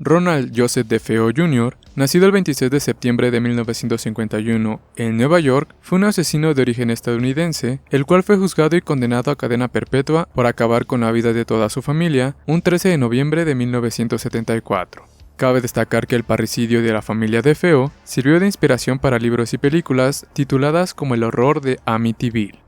Ronald Joseph DeFeo Jr., nacido el 26 de septiembre de 1951 en Nueva York, fue un asesino de origen estadounidense, el cual fue juzgado y condenado a cadena perpetua por acabar con la vida de toda su familia un 13 de noviembre de 1974. Cabe destacar que el parricidio de la familia DeFeo sirvió de inspiración para libros y películas tituladas como El horror de Amityville.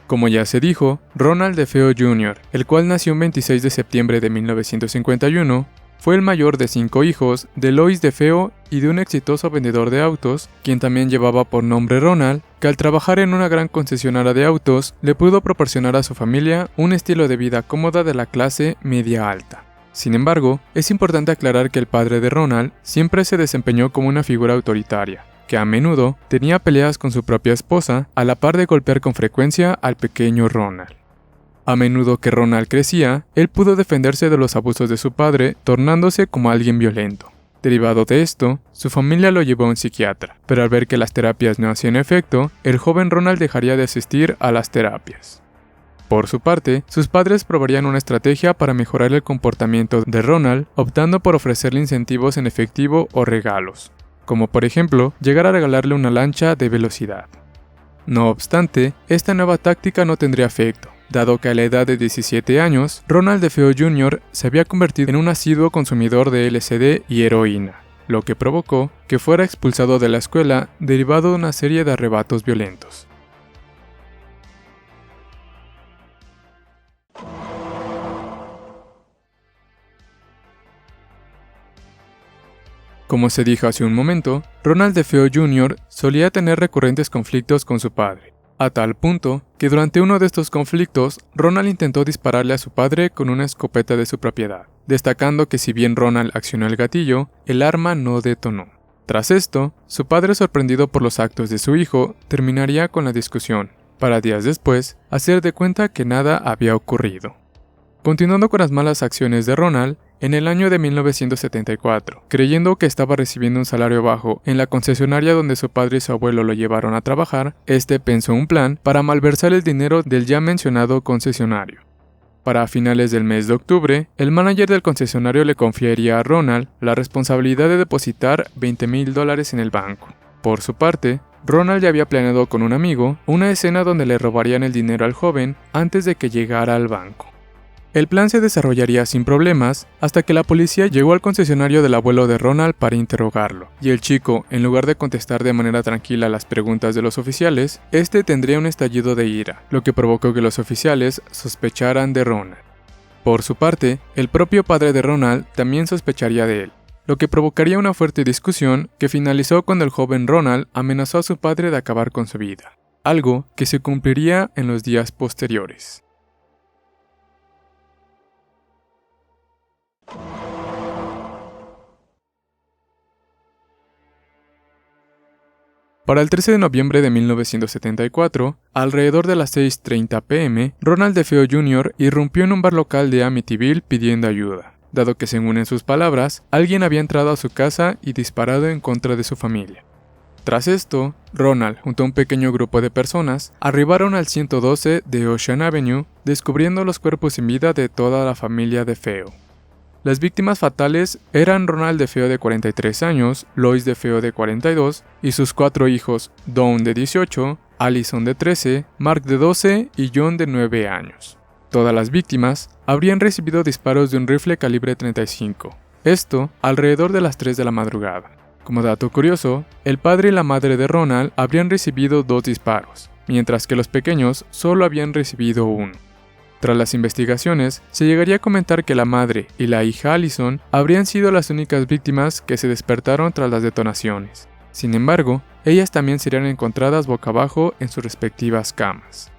Como ya se dijo, Ronald DeFeo Jr., el cual nació el 26 de septiembre de 1951, fue el mayor de 5 hijos de Lois DeFeo y de un exitoso vendedor de autos, quien también llevaba por nombre Ronald, que al trabajar en una gran concesionaria de autos le pudo proporcionar a su familia un estilo de vida cómoda de la clase media alta. Sin embargo, es importante aclarar que el padre de Ronald siempre se desempeñó como una figura autoritaria, que a menudo tenía peleas con su propia esposa, a la par de golpear con frecuencia al pequeño Ronald. A menudo que Ronald crecía, él pudo defenderse de los abusos de su padre, tornándose como alguien violento. Derivado de esto, su familia lo llevó a un psiquiatra, pero al ver que las terapias no hacían efecto, el joven Ronald dejaría de asistir a las terapias. Por su parte, sus padres probarían una estrategia para mejorar el comportamiento de Ronald, optando por ofrecerle incentivos en efectivo o regalos, como por ejemplo, llegar a regalarle una lancha de velocidad. No obstante, esta nueva táctica no tendría efecto, dado que a la edad de 17 años, Ronald DeFeo Jr. se había convertido en un asiduo consumidor de LSD y heroína, lo que provocó que fuera expulsado de la escuela derivado de una serie de arrebatos violentos. Como se dijo hace un momento, Ronald DeFeo Jr. solía tener recurrentes conflictos con su padre, a tal punto que durante uno de estos conflictos, Ronald intentó dispararle a su padre con una escopeta de su propiedad, destacando que si bien Ronald accionó el gatillo, el arma no detonó. Tras esto, su padre, sorprendido por los actos de su hijo, terminaría con la discusión, para días después hacer de cuenta que nada había ocurrido. Continuando con las malas acciones de Ronald, en el año de 1974, creyendo que estaba recibiendo un salario bajo en la concesionaria donde su padre y su abuelo lo llevaron a trabajar, este pensó un plan para malversar el dinero del ya mencionado concesionario. Para finales del mes de octubre, el manager del concesionario le confiaría a Ronald la responsabilidad de depositar $20,000 en el banco. Por su parte, Ronald ya había planeado con un amigo una escena donde le robarían el dinero al joven antes de que llegara al banco. El plan se desarrollaría sin problemas hasta que la policía llegó al concesionario del abuelo de Ronald para interrogarlo, y el chico, en lugar de contestar de manera tranquila las preguntas de los oficiales, este tendría un estallido de ira, lo que provocó que los oficiales sospecharan de Ronald. Por su parte, el propio padre de Ronald también sospecharía de él, lo que provocaría una fuerte discusión que finalizó cuando el joven Ronald amenazó a su padre de acabar con su vida, algo que se cumpliría en los días posteriores. Para el 13 de noviembre de 1974, alrededor de las 6:30 p.m., Ronald DeFeo Jr. irrumpió en un bar local de Amityville pidiendo ayuda, dado que, según en sus palabras, alguien había entrado a su casa y disparado en contra de su familia. Tras esto, Ronald, junto a un pequeño grupo de personas, arribaron al 112 de Ocean Avenue, descubriendo los cuerpos sin vida de toda la familia DeFeo. Las víctimas fatales eran Ronald DeFeo de 43 años, Lois DeFeo de 42 y sus 4 hijos, Dawn de 18, Allison de 13, Mark de 12 y John de 9 años. Todas las víctimas habrían recibido disparos de un rifle calibre 35, esto alrededor de las 3 de la madrugada. Como dato curioso, el padre y la madre de Ronald habrían recibido 2 disparos, mientras que los pequeños solo habían recibido 1. Tras las investigaciones, se llegaría a comentar que la madre y la hija Allison habrían sido las únicas víctimas que se despertaron tras las detonaciones. Sin embargo, ellas también serían encontradas boca abajo en sus respectivas camas.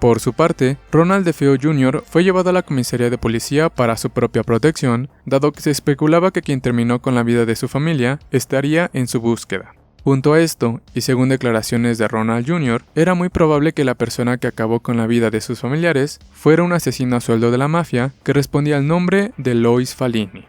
Por su parte, Ronald DeFeo Jr. fue llevado a la comisaría de policía para su propia protección, dado que se especulaba que quien terminó con la vida de su familia estaría en su búsqueda. Junto a esto, y según declaraciones de Ronald Jr., era muy probable que la persona que acabó con la vida de sus familiares fuera un asesino a sueldo de la mafia que respondía al nombre de Lois Falini.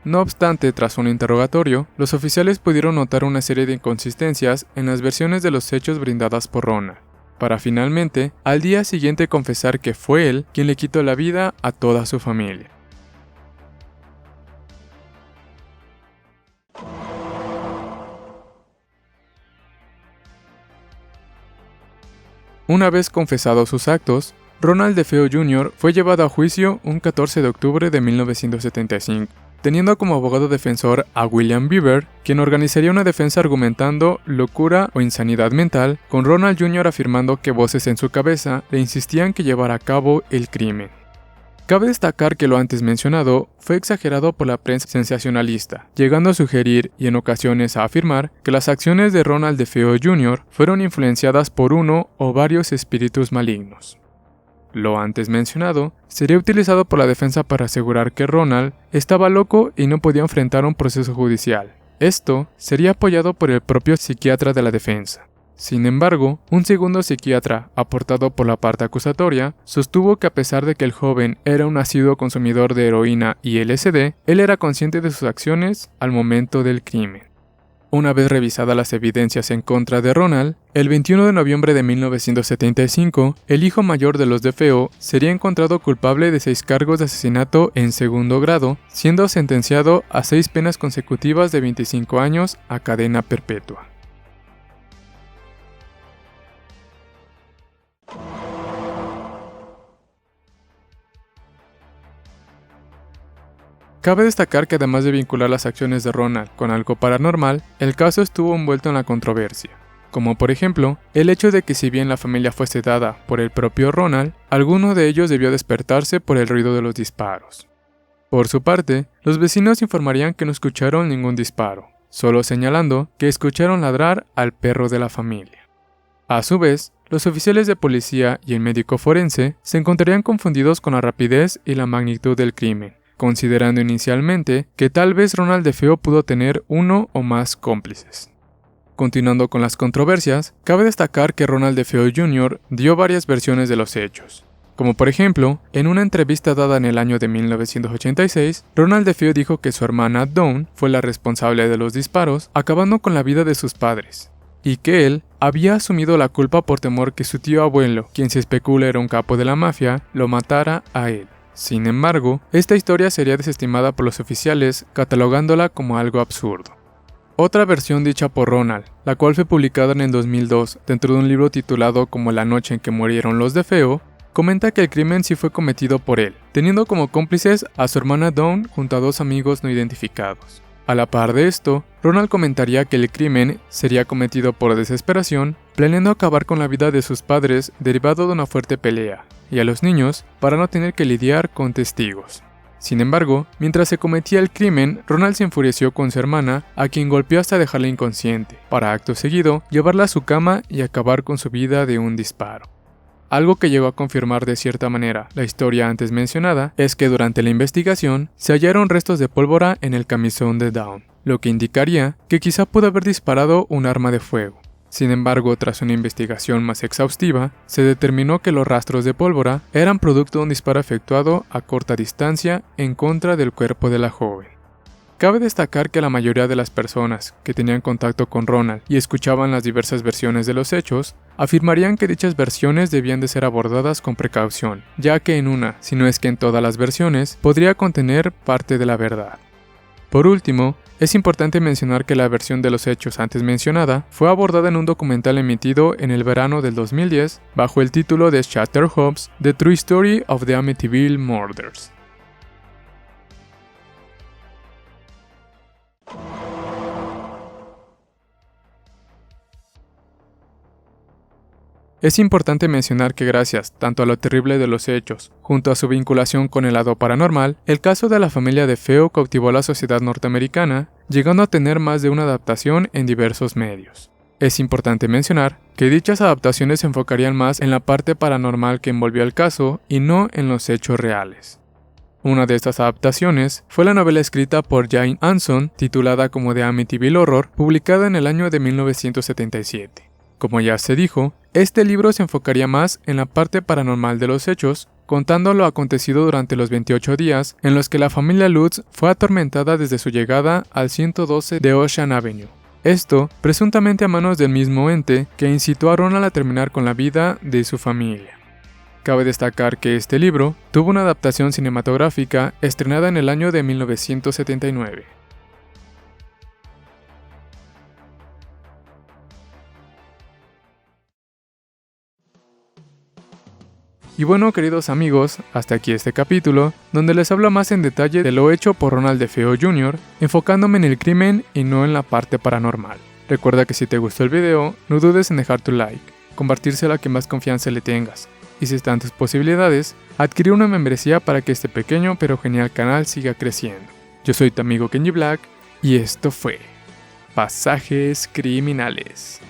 No obstante, tras un interrogatorio, los oficiales pudieron notar una serie de inconsistencias en las versiones de los hechos brindadas por Ronald, para finalmente, al día siguiente confesar que fue él quien le quitó la vida a toda su familia. Una vez confesados sus actos, Ronald DeFeo Jr. fue llevado a juicio un 14 de octubre de 1975, teniendo como abogado defensor a William Beaver, quien organizaría una defensa argumentando locura o insanidad mental, con Ronald Jr. afirmando que voces en su cabeza le insistían que llevara a cabo el crimen. Cabe destacar que lo antes mencionado fue exagerado por la prensa sensacionalista, llegando a sugerir y en ocasiones a afirmar que las acciones de Ronald DeFeo Jr. fueron influenciadas por uno o varios espíritus malignos. Lo antes mencionado sería utilizado por la defensa para asegurar que Ronald estaba loco y no podía enfrentar un proceso judicial. Esto sería apoyado por el propio psiquiatra de la defensa. Sin embargo, un segundo psiquiatra, aportado por la parte acusatoria, sostuvo que a pesar de que el joven era un asiduo consumidor de heroína y LSD, él era consciente de sus acciones al momento del crimen. Una vez revisadas las evidencias en contra de Ronald, el 21 de noviembre de 1975, el hijo mayor de los DeFeo sería encontrado culpable de 6 cargos de asesinato en segundo grado, siendo sentenciado a 6 penas consecutivas de 25 años a cadena perpetua. Cabe destacar que además de vincular las acciones de Ronald con algo paranormal, el caso estuvo envuelto en la controversia, como por ejemplo, el hecho de que si bien la familia fue sedada por el propio Ronald, alguno de ellos debió despertarse por el ruido de los disparos. Por su parte, los vecinos informarían que no escucharon ningún disparo, solo señalando que escucharon ladrar al perro de la familia. A su vez, los oficiales de policía y el médico forense se encontrarían confundidos con la rapidez y la magnitud del crimen, considerando inicialmente que tal vez Ronald DeFeo pudo tener uno o más cómplices. Continuando con las controversias, cabe destacar que Ronald DeFeo Jr. dio varias versiones de los hechos. Como por ejemplo, en una entrevista dada en el año de 1986, Ronald DeFeo dijo que su hermana Dawn fue la responsable de los disparos, acabando con la vida de sus padres, y que él había asumido la culpa por temor que su tío abuelo, quien se especula era un capo de la mafia, lo matara a él. Sin embargo, esta historia sería desestimada por los oficiales, catalogándola como algo absurdo. Otra versión dicha por Ronald, la cual fue publicada en el 2002 dentro de un libro titulado como La noche en que murieron los DeFeo, comenta que el crimen sí fue cometido por él, teniendo como cómplices a su hermana Dawn junto a 2 amigos no identificados. A la par de esto, Ronald comentaría que el crimen sería cometido por desesperación, planeando acabar con la vida de sus padres derivado de una fuerte pelea, y a los niños para no tener que lidiar con testigos. Sin embargo, mientras se cometía el crimen, Ronald se enfureció con su hermana, a quien golpeó hasta dejarla inconsciente, para acto seguido llevarla a su cama y acabar con su vida de un disparo. Algo que llegó a confirmar de cierta manera la historia antes mencionada es que durante la investigación se hallaron restos de pólvora en el camisón de Dawn, lo que indicaría que quizá pudo haber disparado un arma de fuego. Sin embargo, tras una investigación más exhaustiva, se determinó que los rastros de pólvora eran producto de un disparo efectuado a corta distancia en contra del cuerpo de la joven. Cabe destacar que la mayoría de las personas que tenían contacto con Ronald y escuchaban las diversas versiones de los hechos, afirmarían que dichas versiones debían de ser abordadas con precaución, ya que en una, si no es que en todas las versiones, podría contener parte de la verdad. Por último, es importante mencionar que la versión de los hechos antes mencionada fue abordada en un documental emitido en el verano del 2010 bajo el título de Chatterhouse: The True Story of the Amityville Murders. Es importante mencionar que gracias tanto a lo terrible de los hechos, junto a su vinculación con el lado paranormal, el caso de la familia DeFeo cautivó a la sociedad norteamericana, llegando a tener más de una adaptación en diversos medios. Es importante mencionar que dichas adaptaciones se enfocarían más en la parte paranormal que envolvió el caso y no en los hechos reales. Una de estas adaptaciones fue la novela escrita por Jane Anson, titulada como The Amityville Horror, publicada en el año de 1977. Como ya se dijo, este libro se enfocaría más en la parte paranormal de los hechos, contando lo acontecido durante los 28 días en los que la familia Lutz fue atormentada desde su llegada al 112 de Ocean Avenue. Esto, presuntamente a manos del mismo ente que incitó a Ronald a terminar con la vida de su familia. Cabe destacar que este libro tuvo una adaptación cinematográfica estrenada en el año de 1979. Y bueno, queridos amigos, hasta aquí este capítulo, donde les hablo más en detalle de lo hecho por Ronald DeFeo Jr., enfocándome en el crimen y no en la parte paranormal. Recuerda que si te gustó el video, no dudes en dejar tu like, compartírselo a quien más confianza le tengas, y si están tus posibilidades, adquirir una membresía para que este pequeño pero genial canal siga creciendo. Yo soy tu amigo Kenji Black, y esto fue Pasajes Criminales.